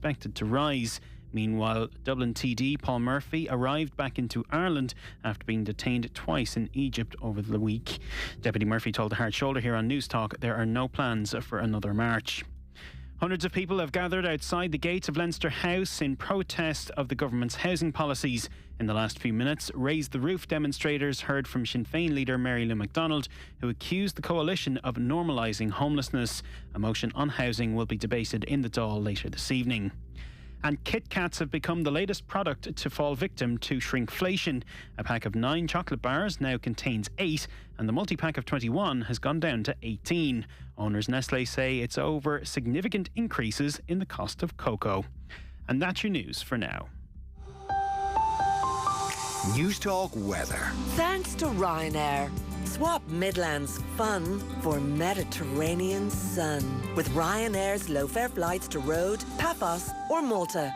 expected to rise. Meanwhile, Dublin TD Paul Murphy arrived back into Ireland after being detained twice in Egypt over the week. Deputy Murphy told the Hard Shoulder here on News Talk there are no plans for another march. Hundreds of people have gathered outside the gates of Leinster House in protest of the government's housing policies. In the last few minutes, Raise the Roof demonstrators heard from Sinn Féin leader Mary Lou McDonald, who accused the coalition of normalising homelessness. A motion on housing will be debated in the Dáil later this evening. And Kit Kats have become the latest product to fall victim to shrinkflation. A pack of 9 chocolate bars now contains 8, and the multi-pack of 21 has gone down to 18. Owners Nestlé say it's over significant increases in the cost of cocoa. And that's your news for now. News Talk weather. Thanks to Ryanair. Swap Midlands fun for Mediterranean sun with Ryanair's low-fare flights to Rhodes, Paphos or Malta.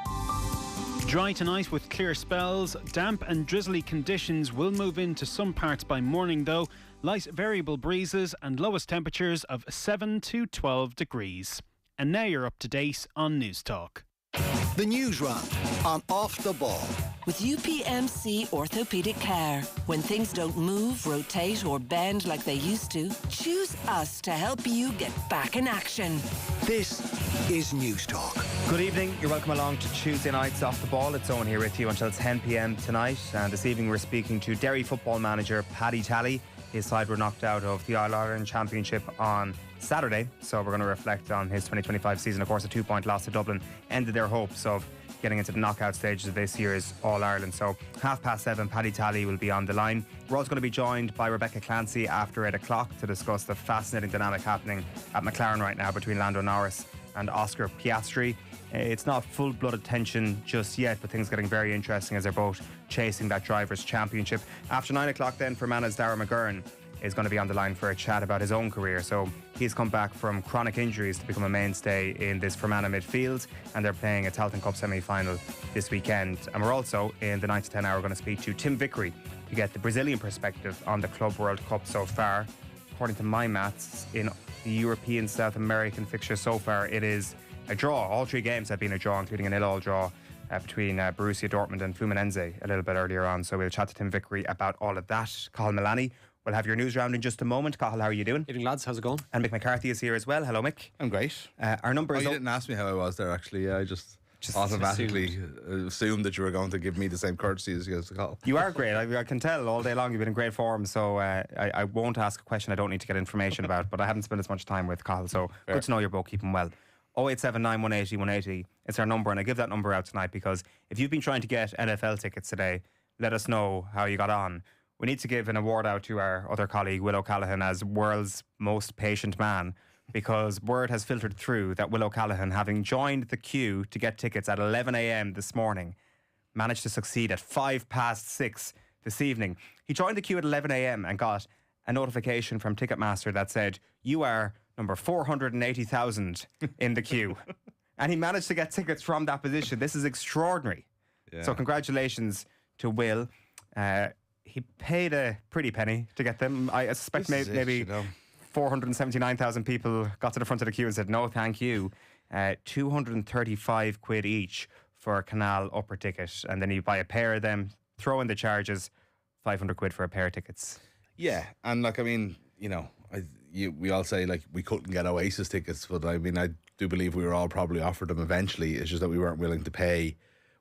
Dry tonight with clear spells. Damp and drizzly conditions will move into some parts by morning though. Light variable breezes and lowest temperatures of 7 to 12 degrees. And now you're up to date on News Talk. The Newsround on Off the Ball. With UPMC Orthopaedic Care. When things don't move, rotate or bend like they used to, choose us to help you get back in action. This is News Talk. Good evening, you're welcome along to Tuesday night's Off the Ball. It's Eoin here with you until 10 p.m. tonight, and this evening we're speaking to Derry football manager Paddy Talley. His side were knocked out of the All-Ireland Championship on Saturday, so we're going to reflect on his 2025 season. Of course, a 2-point loss to Dublin ended their hopes of getting into the knockout stages of this year's All-Ireland. So 7:30, Paddy Talley will be on the line. We're also going to be joined by Rebecca Clancy after 8 o'clock to discuss the fascinating dynamic happening at McLaren right now between Lando Norris and Oscar Piastri. It's not full-blooded tension just yet, but things are getting very interesting as they're both chasing that Drivers' Championship. After 9 o'clock then, Fermanagh Dara McGurn is going to be on the line for a chat about his own career. So he's come back from chronic injuries to become a mainstay in this Fermanagh midfield, and they're playing a Tailteann Cup semi-final this weekend. And we're also, in the 9 to 10 hour, going to speak to Tim Vickery to get the Brazilian perspective on the Club World Cup so far. According to my maths, in the European South American fixture so far, it is a draw. All 3 games have been a draw, including a 0-0 draw between Borussia Dortmund and Fluminense a little bit earlier on. So we'll chat to Tim Vickery about all of that. Cathal Milani will have your news round in just a moment. Cathal, how are you doing? Evening, lads. How's it going? And Mick McCarthy is here as well. Hello, Mick. I'm great. Our number is... you didn't ask me how I was there, actually. I just automatically assumed that you were going to give me the same courtesy as you guys to call. You are great. I can tell all day long you've been in great form, so I won't ask a question I don't need to get information about, but I haven't spent as much time with Cathal, so good to know you're both keeping well. 0879 180 180, it's our number, and I give that number out tonight because if you've been trying to get NFL tickets today, let us know how you got on. We need to give an award out to our other colleague, Will O'Callaghan, as world's most patient man, because word has filtered through that Will O'Callaghan, having joined the queue to get tickets at 11 a.m. this morning, managed to succeed at 6:05 this evening. He joined the queue at 11 a.m. and got a notification from Ticketmaster that said, you are number 480,000 in the queue. And he managed to get tickets from that position. This is extraordinary. Yeah. So congratulations to Will. He paid a pretty penny to get them. I suspect maybe 479,000 people got to the front of the queue and said, no, thank you. 235 quid each for a Canal upper ticket. And then you buy a pair of them, throw in the charges, 500 quid for a pair of tickets. Yeah, and like, I mean, you know, we all say like we couldn't get Oasis tickets, but I mean, I do believe we were all probably offered them eventually. It's just that we weren't willing to pay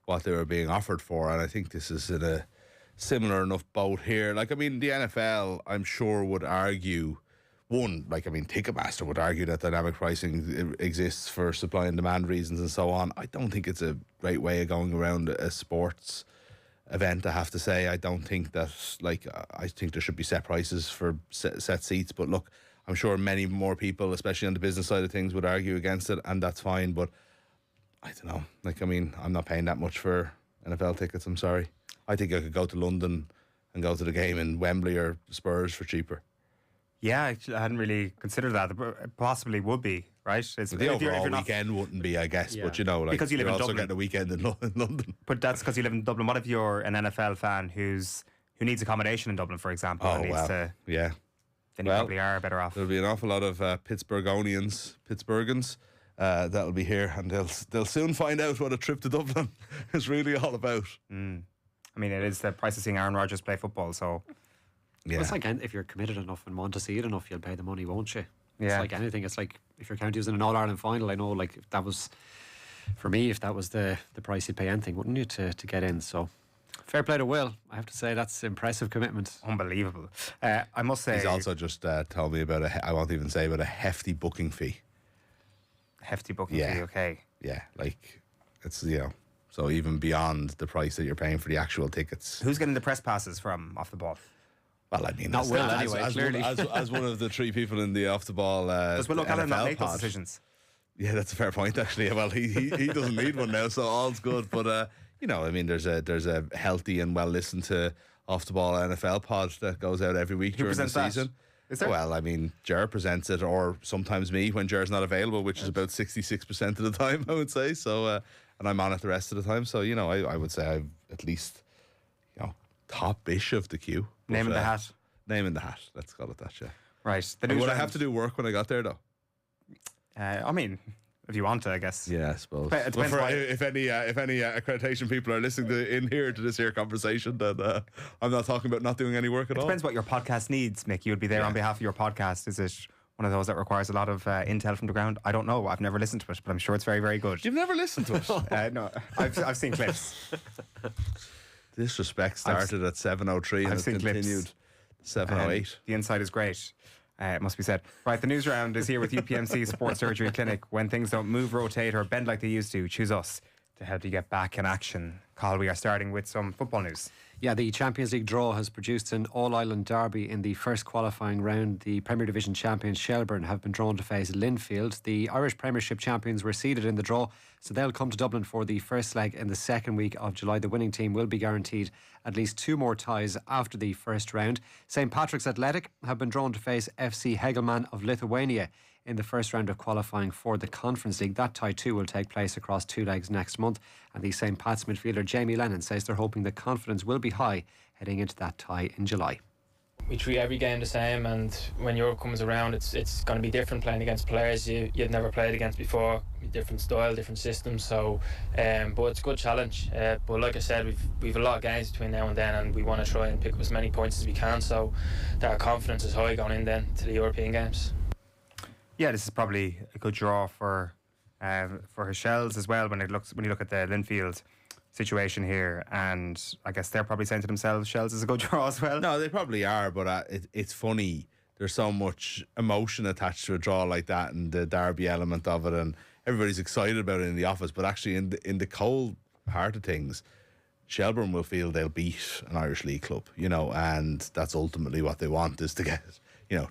what they were being offered for. And I think this is in a similar enough boat here. Like, I mean, the NFL, I'm sure, would argue, Ticketmaster would argue that dynamic pricing exists for supply and demand reasons and so on. I don't think it's a great way of going around a sports event, I have to say. I don't think that, I think there should be set prices for set seats. But look, I'm sure many more people, especially on the business side of things, would argue against it, and that's fine. But I don't know. I'm not paying that much for NFL tickets. I'm sorry. I think I could go to London and go to the game in Wembley or Spurs for cheaper. Yeah, I hadn't really considered that. It possibly would be, right? The overall weekend wouldn't be, I guess. Yeah. But, because you live in Dublin. Getting a weekend in London. But that's because you live in Dublin. What if you're an NFL fan who needs accommodation in Dublin, for example? Then you probably are better off. There'll be an awful lot of Pittsburghans that'll be here, and they'll soon find out what a trip to Dublin is really all about. I mean, it is the price of seeing Aaron Rodgers play football, so... Yeah. Well, it's like if you're committed enough and want to see it enough, you'll pay the money, won't you? Yeah. It's like anything. It's like if your county was in an All-Ireland final, I know, like, if that was, for me, if that was the price you'd pay anything, wouldn't you, to get in? So, fair play to Will. I have to say, that's impressive commitment. Unbelievable. I must say... He's also just told me about I won't even say, about a hefty booking fee. Hefty booking fee, okay. Yeah, like, it's, so even beyond the price that you're paying for the actual tickets. Who's getting the press passes from Off the Ball? Well, I mean, Not Will anyway, clearly. As one of the three people in the Off the Ball Does Will O'Callaghan not NFL make those pod. decisions? Yeah, that's a fair point, actually. Well, he doesn't need one now, so all's good. But I mean, there's a healthy and well listened to Off the Ball NFL pod that goes out every week during the season. Is there? Well, I mean, Ger presents it, or sometimes me when Ger's not available, which is about 66% of the time, I would say. So, and I'm on it the rest of the time. So, I would say I've at least, top-ish of the queue. Name in the hat. Name in the hat. Let's call it that, yeah. Right. Would I have to do work when I got there, though? I mean, if you want to, I guess. Yeah, I suppose. It depends why- if any accreditation people are listening in here to this here conversation, then I'm not talking about not doing any work at all. Depends what your podcast needs, Mick. You would be there on behalf of your podcast. Is it one of those that requires a lot of intel from the ground? I don't know. I've never listened to it, but I'm sure it's very, very good. You've never listened to it? No, I've seen clips. Disrespect started at 7:03 and I've it's seen clips. continued 7:08. The inside is great. It must be said. Right, the Newsround is here with UPMC Sports Surgery Clinic. When things don't move, rotate or bend like they used to, choose us to help you get back in action. Carl, we are starting with some football news. Yeah, the Champions League draw has produced an all-Ireland derby in the first qualifying round. The Premier Division champions Shelbourne have been drawn to face Linfield. The Irish Premiership champions were seeded in the draw, so they'll come to Dublin for the first leg in the second week of July. The winning team will be guaranteed at least 2 more ties after the first round. St Patrick's Athletic have been drawn to face FC Hegelman of Lithuania in the first round of qualifying for the Conference League. That tie too will take place across 2 legs next month, and the St Pat's midfielder Jamie Lennon says they're hoping that confidence will be high heading into that tie in July. We treat every game the same, and when Europe comes around, it's going to be different playing against players you've never played against before. Different style, different system. So, but it's a good challenge. But like I said, we've a lot of games between now and then, and we want to try and pick up as many points as we can, so that our confidence is high going in then to the European games. Yeah, this is probably a good draw for her Shells as well. When you look at the Linfield situation here, and I guess they're probably saying to themselves, Shells is a good draw as well. No, they probably are, but it's funny. There's so much emotion attached to a draw like that, and the derby element of it, and everybody's excited about it in the office. But actually, in the cold heart of things, Shelbourne will feel they'll beat an Irish League club, and that's ultimately what they want, is to get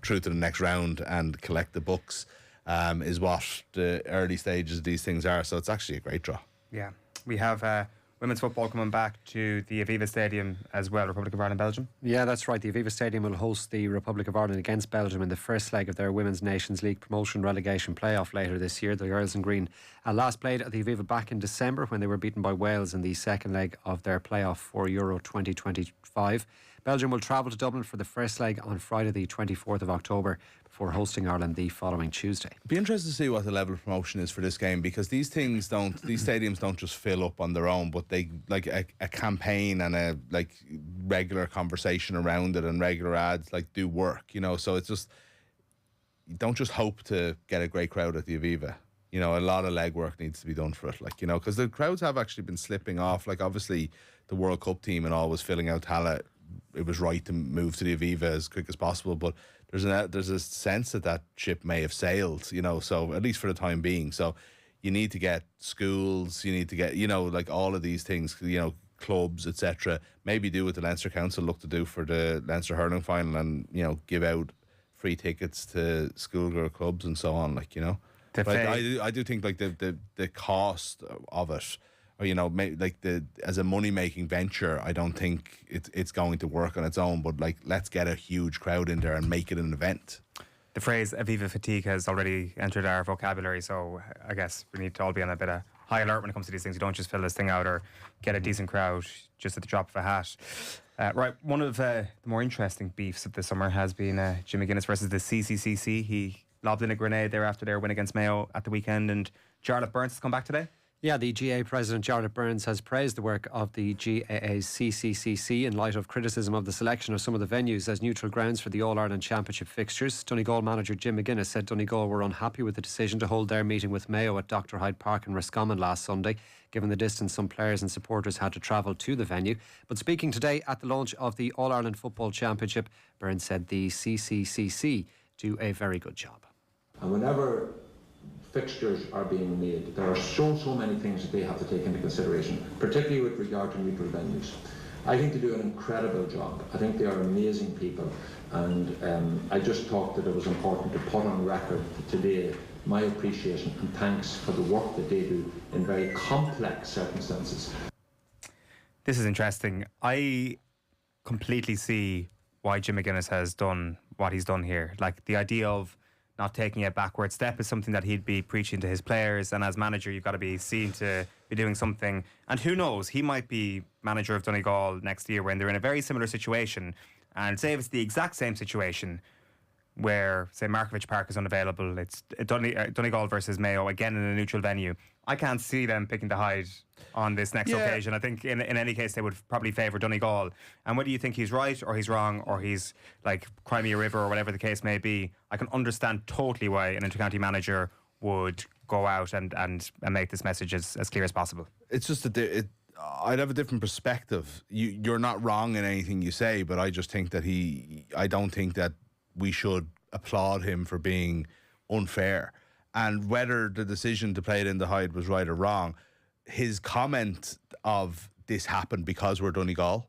through to the next round and collect the books. Is what the early stages of these things are. So it's actually a great draw. Yeah, we have women's football coming back to the Aviva Stadium as well, Republic of Ireland, Belgium. Yeah, that's right. The Aviva Stadium will host the Republic of Ireland against Belgium in the first leg of their Women's Nations League promotion relegation playoff later this year. The Girls in Green last played at the Aviva back in December when they were beaten by Wales in the second leg of their playoff for Euro 2025. Belgium will travel to Dublin for the first leg on Friday the 24th of October before hosting Ireland the following Tuesday. Be interested to see what the level of promotion is for this game, because these stadiums don't just fill up on their own, but they like a campaign and a regular conversation around it and regular ads do work, so it's just, you don't just hope to get a great crowd at the Aviva. A lot of legwork needs to be done for it, because the crowds have actually been slipping off. Obviously the World Cup team and all was filling out Tala. It was right to move to the Aviva as quick as possible, but there's a sense that ship may have sailed, so at least for the time being. So you need to get schools, you need to get, all of these things, clubs, etc. Maybe do what the Leinster Council look to do for the Leinster hurling final, and give out free tickets to schoolgirl clubs and so on, But I do think the cost of it, or as a money making venture, I don't think it's going to work on its own. But let's get a huge crowd in there and make it an event. The phrase Aviva fatigue has already entered our vocabulary, so I guess we need to all be on a bit of high alert when it comes to these things. You don't just fill this thing out or get a decent crowd just at the drop of a hat. Right, one of the more interesting beefs of the summer has been Jim McGuinness versus the CCCC. He lobbed in a grenade there after their win against Mayo at the weekend. And Charlotte Burns has come back today. Yeah, the GAA President Jarlath Burns has praised the work of the GAA's CCCC in light of criticism of the selection of some of the venues as neutral grounds for the All-Ireland Championship fixtures. Donegal manager Jim McGuinness said Donegal were unhappy with the decision to hold their meeting with Mayo at Dr Hyde Park in Roscommon last Sunday, given the distance some players and supporters had to travel to the venue. But speaking today at the launch of the All-Ireland Football Championship, Burns said the CCCC do a very good job. And whenever fixtures are being made, there are so many things that they have to take into consideration, particularly with regard to neutral venues. I think they do an incredible job. I think they are amazing people, and I just thought that it was important to put on record today my appreciation and thanks for the work that they do in very complex circumstances. This is interesting. I completely see why Jim McGuinness has done what he's done here. Like, the idea of not taking a backward step is something that he'd be preaching to his players, and as manager you've got to be seen to be doing something. And who knows, he might be manager of Donegal next year when they're in a very similar situation, and say if it's the exact same situation where, say, Markovich Park is unavailable, it's Donegal versus Mayo again in a neutral venue. I can't see them picking the Hyde on this next occasion. I think in any case they would probably favour Donegal. And whether you think he's right or he's wrong or he's like Crimea River or whatever the case may be, I can understand totally why an intercounty manager would go out and make this message as clear as possible. It's just that I'd have a different perspective. You're not wrong in anything you say, but I just think that I don't think that we should applaud him for being unfair. And whether the decision to play it in the Hyde was right or wrong, his comment of this happened because we're Donegal,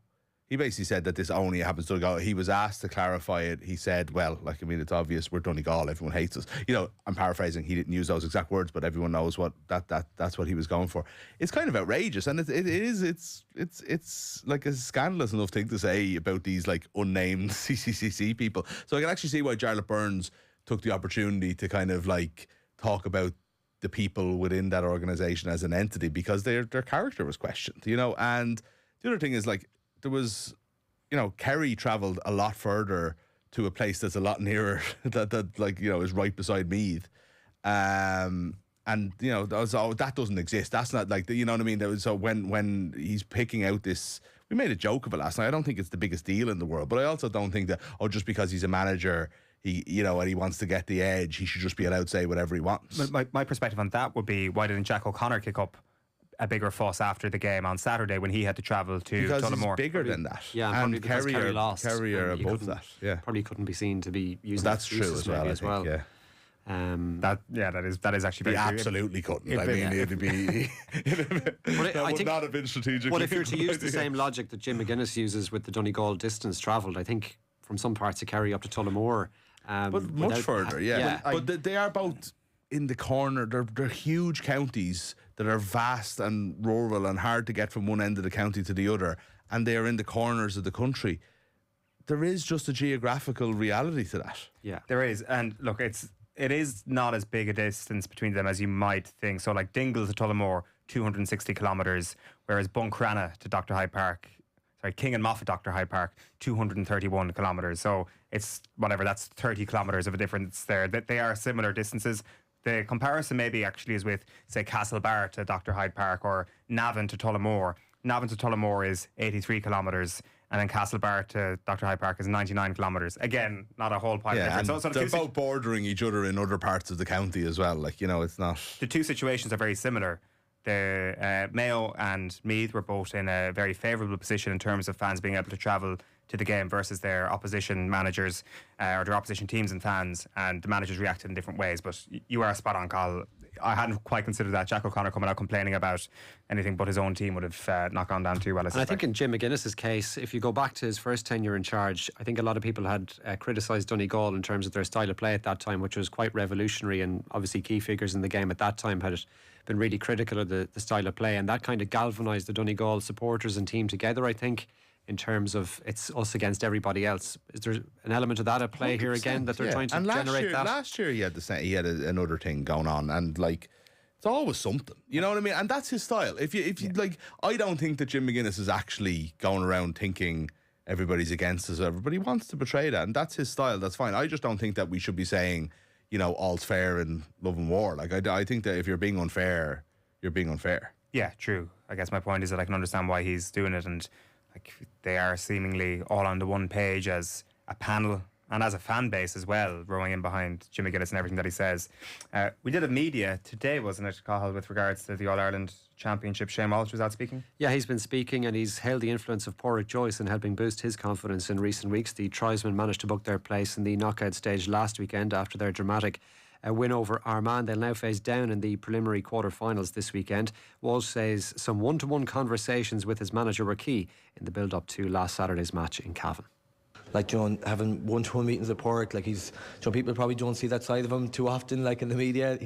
he basically said that this only happens to Donegal. He was asked to clarify it. He said, well, like, I mean, it's obvious we're Donegal, everyone hates us. You know, I'm paraphrasing, he didn't use those exact words, but everyone knows what that's what he was going for. It's kind of outrageous, and it's like a scandalous enough thing to say about these like unnamed CCCC people. So I can actually see why Jarlath Burns took the opportunity to kind of like talk about the people within that organisation as an entity, because their character was questioned, you know. And the other thing is, like, there was, you know, Kerry travelled a lot further to a place that's a lot nearer that like, you know, is right beside Meath, and you know, that doesn't exist. That's not like, you know what I mean. So when he's picking out this, we made a joke of it last night. I don't think it's the biggest deal in the world, but I also don't think that just because he's a manager, you know, and he wants to get the edge, he should just be allowed to say whatever he wants. My perspective on that would be, why didn't Jack O'Connor kick up a bigger fuss after the game on Saturday when he had to travel to because Tullamore? He's bigger than that. Yeah, and Kerry lost. Kerry are above that. Yeah, probably couldn't be seen to be using. That's true as well. I think, yeah. That is actually very true. Absolutely couldn't. It'd be. That would not have been strategic. But if you're to use the same logic that Jim McGuinness uses with the Donegal distance travelled, I think from some parts of Kerry up to Tullamore, but much further, yeah. But they are both in the corner. They're huge counties that are vast and rural and hard to get from one end of the county to the other, and they are in the corners of the country. There is just a geographical reality to that. Yeah, there is. And look, it is not as big a distance between them as you might think. So like Dingle to Tullamore, 260 kilometres, whereas Buncrana to Dr Hyde Park, King and Moffat Dr Hyde Park, 231 kilometres. So it's whatever, that's 30 kilometres of a difference there. They are similar distances. The comparison maybe actually is with, say, Castlebar to Dr Hyde Park or Navan to Tullamore. Navan to Tullamore is 83 kilometres, and then Castlebar to Dr Hyde Park is 99 kilometres. Again, not a whole pile of difference. And so they're both bordering each other in other parts of the county as well. Like, you know, it's not... The two situations are very similar. The Mayo and Meath were both in a very favourable position in terms of fans being able to travel to the game versus their opposition managers or their opposition teams and fans, and the managers reacted in different ways. But you are spot on, Cathal. I hadn't quite considered that. Jack O'Connor coming out complaining about anything but his own team would have not gone down too well. And I think in Jim McGuinness's case, if you go back to his first tenure in charge, I think a lot of people had criticised Donegal in terms of their style of play at that time, which was quite revolutionary, and obviously key figures in the game at that time had been really critical of the style of play, and that kind of galvanised the Donegal supporters and team together, I think, in terms of it's us against everybody else. Is there an element of that at play here again, that they're trying to generate that? Last year he had another thing going on, and like, it's always something, you know what I mean? And that's his style. If you like, I don't think that Jim McGuinness is actually going around thinking everybody's against us. Everybody wants to portray that, and that's his style. That's fine. I just don't think that we should be saying, all's fair in love and war. Like I think that if you're being unfair, you're being unfair. Yeah, true. I guess my point is that I can understand why he's doing it, and like they are seemingly all on the one page as a panel and as a fan base as well, rowing in behind Jim McGuinness and everything that he says. We did a media today, wasn't it, Cathal, with regards to the All-Ireland Championship. Shane Walsh was out speaking? Yeah, he's been speaking, and he's hailed the influence of Pádraig Joyce in helping boost his confidence in recent weeks. The tribesmen managed to book their place in the knockout stage last weekend after their dramatic win over Armagh. They'll now face Down in the preliminary quarter-finals this weekend. Walsh says some one-to-one conversations with his manager were key in the build-up to last Saturday's match in Cavan. Like, having one-to-one meetings with Pádraig, like people probably don't see that side of him too often, like in the media.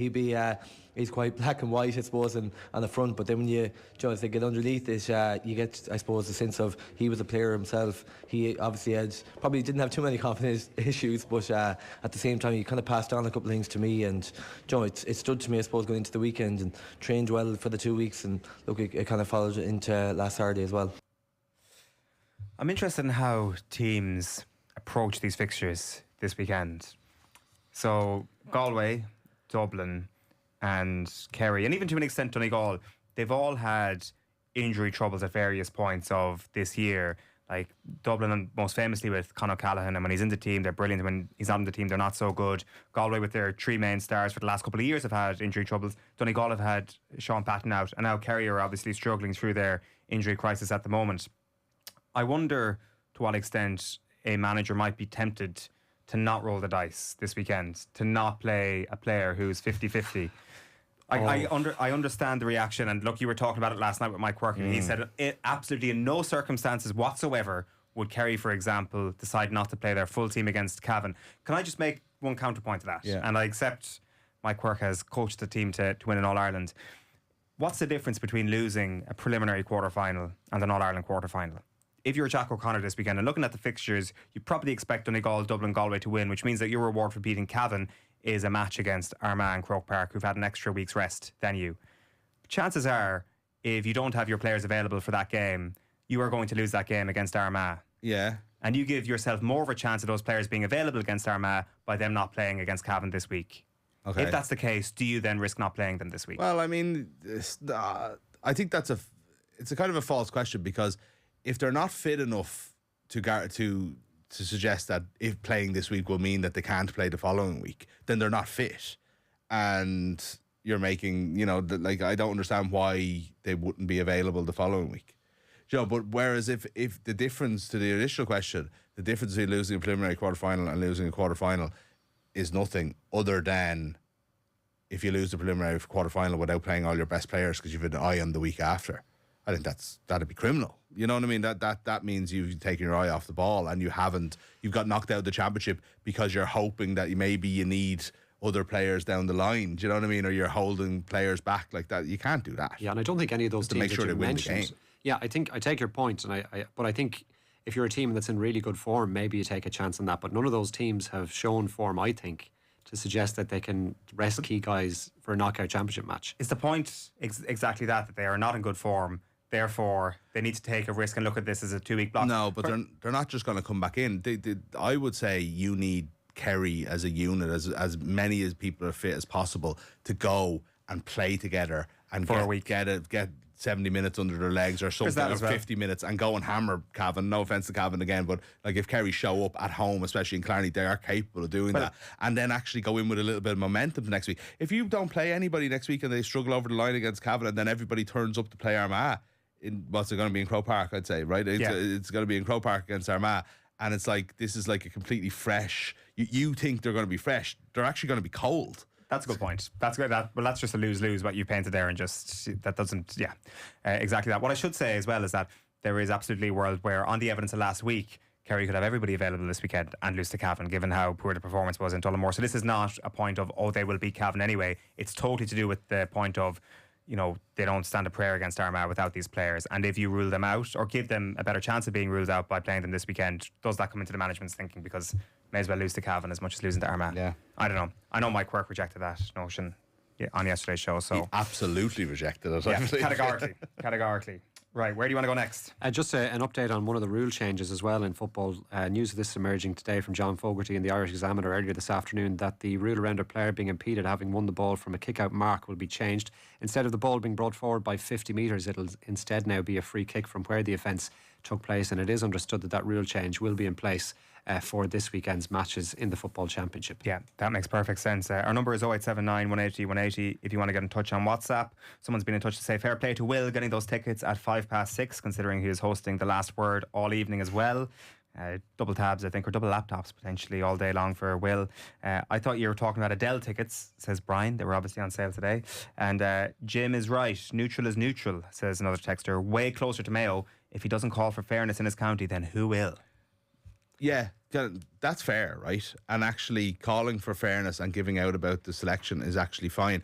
He's quite black and white, I suppose, on the front, but then when as they get underneath it, you get, I suppose, the sense of he was a player himself. He obviously probably didn't have too many confidence issues, but at the same time, he kind of passed on a couple of things to me, and it stood to me, I suppose, going into the weekend, and trained well for the 2 weeks, and look, it kind of followed into last Saturday as well. I'm interested in how teams approach these fixtures this weekend. So Galway, Dublin and Kerry, and even to an extent Donegal, they've all had injury troubles at various points of this year. Like Dublin, and most famously with Conor Callaghan, and when he's in the team, they're brilliant. When he's not in the team, they're not so good. Galway, with their three main stars for the last couple of years, have had injury troubles. Donegal have had Sean Patton out, and now Kerry are obviously struggling through their injury crisis at the moment. I wonder to what extent a manager might be tempted to not roll the dice this weekend, to not play a player who's 50-50. I understand the reaction, and look, you were talking about it last night with Mike Quirk, and he said absolutely in no circumstances whatsoever would Kerry, for example, decide not to play their full team against Cavan. Can I just make one counterpoint to that? Yeah. And I accept Mike Quirk has coached the team to win an All-Ireland. What's the difference between losing a preliminary quarter-final and an All-Ireland quarter-final? If you're Jack O'Connor this weekend and looking at the fixtures, you probably expect Donegal, Dublin, Galway to win, which means that your reward for beating Cavan is a match against Armagh and Croke Park, who've had an extra week's rest than you. Chances are, if you don't have your players available for that game, you are going to lose that game against Armagh. Yeah. And you give yourself more of a chance of those players being available against Armagh by them not playing against Cavan this week. Okay. If that's the case, do you then risk not playing them this week? Well, I mean, I think it's a kind of a false question, because if they're not fit enough to suggest that if playing this week will mean that they can't play the following week, then they're not fit. And you're making, like, I don't understand why they wouldn't be available the following week. But whereas if the difference to the initial question, the difference between losing a preliminary quarterfinal and losing a quarterfinal is nothing other than if you lose the preliminary quarterfinal without playing all your best players because you've an eye on the week after, I think that'd be criminal. You know what I mean? That means you've taken your eye off the ball, and you've got knocked out of the championship because you're hoping that maybe you need other players down the line. Do you know what I mean? Or you're holding players back like that. You can't do that. Yeah, and I don't think any of those teams make sure that you they win the mentioned. game. Yeah, I think I take your point, but I think if you're a team that's in really good form, maybe you take a chance on that. But none of those teams have shown form, I think, to suggest that they can rest key guys for a knockout championship match. Is the point exactly that they are not in good form? Therefore, they need to take a risk and look at this as a 2-week block. No, but they're not just going to come back in. I would say you need Kerry as a unit, as many as people are fit as possible, to go and play together and for a week. Get 70 minutes under their legs or something, or 50 minutes, and go and hammer Cavan. No offence to Cavan again, but like if Kerry show up at home, especially in Clarny, they are capable of doing that, and then actually go in with a little bit of momentum the next week. If you don't play anybody next week and they struggle over the line against Cavan, and then everybody turns up to play Armagh, what's it going to be in Croke Park, I'd say, right? It's going to be in Croke Park against Armagh, and it's like, this is like a completely fresh, you think they're going to be fresh, they're actually going to be cold. That's a good point. That's good. Well, that's just a lose-lose what you painted there, and that doesn't, exactly that. What I should say as well is that there is absolutely a world where, on the evidence of last week, Kerry could have everybody available this weekend and lose to Cavan, given how poor the performance was in Tullamore. So this is not a point of, they will beat Cavan anyway. It's totally to do with the point of, they don't stand a prayer against Armagh without these players. And if you rule them out, or give them a better chance of being ruled out by playing them this weekend, does that come into the management's thinking? Because may as well lose to Cavan as much as losing to Armagh. Yeah. I don't know. I know Mike Quirk rejected that notion on yesterday's show. So he absolutely rejected it. Yeah, categorically. Right, where do you want to go next? Just an update on one of the rule changes as well in football. News of this emerging today from John Fogarty in the Irish Examiner earlier this afternoon, that the rule around a player being impeded having won the ball from a kick-out mark will be changed. Instead of the ball being brought forward by 50 metres, it'll instead now be a free kick from where the offence took place, and it is understood that that rule change will be in place for this weekend's matches in the Football Championship. Yeah, that makes perfect sense. Our number is 0879 180 180 if you want to get in touch on WhatsApp. Someone's been in touch to say fair play to Will getting those tickets at 6:05, considering he is hosting The Last Word all evening as well. Double tabs, I think, or double laptops potentially all day long for Will. I thought you were talking about Adele tickets, says Brian. They were obviously on sale today. And Jim is right. Neutral is neutral, says another texter. Way closer to Mayo. If he doesn't call for fairness in his county, then who will? Yeah, that's fair, right? And actually calling for fairness and giving out about the selection is actually fine.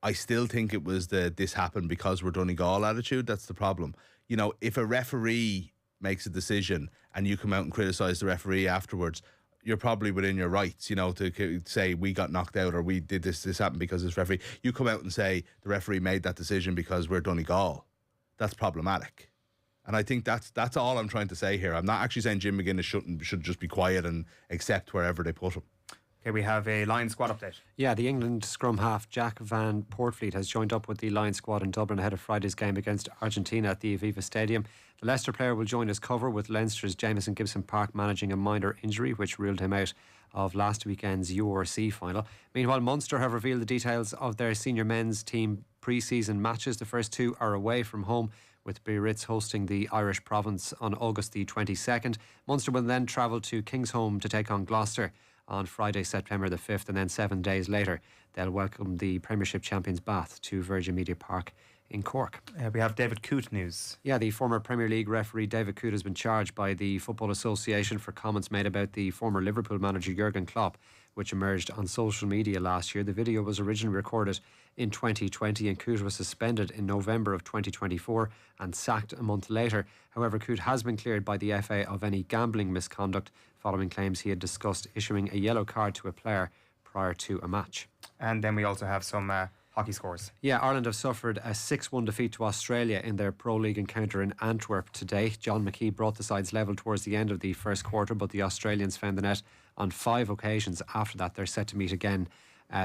I still think it was this happened because we're Donegal attitude. That's the problem. You know, if a referee makes a decision and you come out and criticise the referee afterwards, you're probably within your rights, you know, to say we got knocked out or we did this happened because this referee. You come out and say the referee made that decision because we're Donegal. That's problematic. And I think that's all I'm trying to say here. I'm not actually saying Jim McGuinness should just be quiet and accept wherever they put him. Okay, we have a Lions squad update. Yeah, the England scrum half Jack Van Portfleet has joined up with the Lions squad in Dublin ahead of Friday's game against Argentina at the Aviva Stadium. The Leicester player will join as cover, with Leinster's Jamieson Gibson Park managing a minor injury which ruled him out of last weekend's URC final. Meanwhile, Munster have revealed the details of their senior men's team pre-season matches. The first two are away from home, with Biarritz hosting the Irish province on August the 22nd. Munster will then travel to Kingsholm to take on Gloucester on Friday, September the 5th, and then 7 days later they'll welcome the Premiership champions Bath to Virgin Media Park in Cork. We have David Coote news. Yeah, the former Premier League referee David Coote has been charged by the Football Association for comments made about the former Liverpool manager Jurgen Klopp, which emerged on social media last year. The video was originally recorded in 2020 and Coote was suspended in November of 2024 and sacked a month later. However, Coote has been cleared by the FA of any gambling misconduct following claims he had discussed issuing a yellow card to a player prior to a match. And then we also have some hockey scores. Yeah, Ireland have suffered a 6-1 defeat to Australia in their Pro League encounter in Antwerp today. John McKee brought the sides level towards the end of the first quarter, but the Australians found the net on 5 occasions. After that, they're set to meet again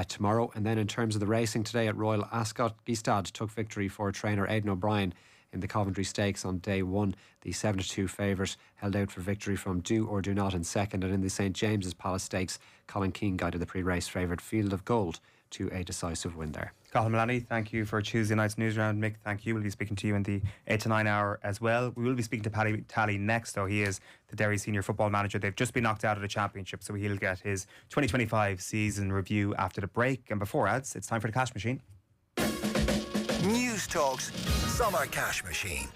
tomorrow. And then in terms of the racing today at Royal Ascot, Gistad took victory for trainer Aidan O'Brien in the Coventry Stakes on day 1. The 7-2 favourite held out for victory from Do or Do Not in second, and in the St James's Palace Stakes, Colin Keane guided the pre-race favourite Field of Gold to a decisive win there. Cathal Malani, thank you for Tuesday night's Newsround. Mick, thank you. We'll be speaking to you in the 8 to 9 hour as well. We will be speaking to Paddy Talley next, though. He is the Derry senior football manager. They've just been knocked out of the championship, so he'll get his 2025 season review after the break. And before ads, it's time for the cash machine. News Talk's Summer Cash Machine.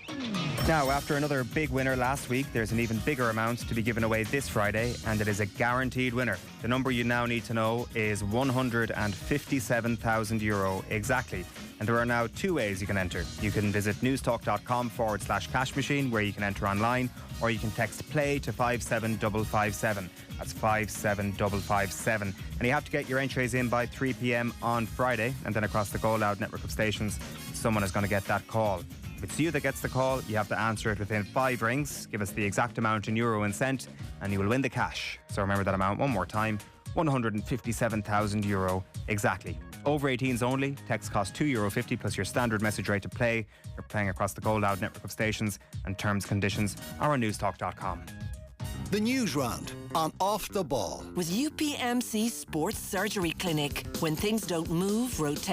Now, after another big winner last week, there's an even bigger amount to be given away this Friday, and it is a guaranteed winner. The number you now need to know is €157,000 exactly. And there are now 2 ways you can enter. You can visit newstalk.com/cash machine, where you can enter online, or you can text play to 57557. That's 57557. And you have to get your entries in by 3 p.m. on Friday, and then across the Go Loud network of stations, someone is going to get that call. If it's you that gets the call, you have to answer it within 5 rings. Give us the exact amount in euro and cent, and you will win the cash. So remember that amount one more time, €157,000 exactly. Over 18s only. Text costs €2.50 plus your standard message rate to play. You're playing across the Go Loud network of stations, and terms, conditions are on newstalk.com. The News Round on Off the Ball. With UPMC Sports Surgery Clinic. When things don't move, rotate.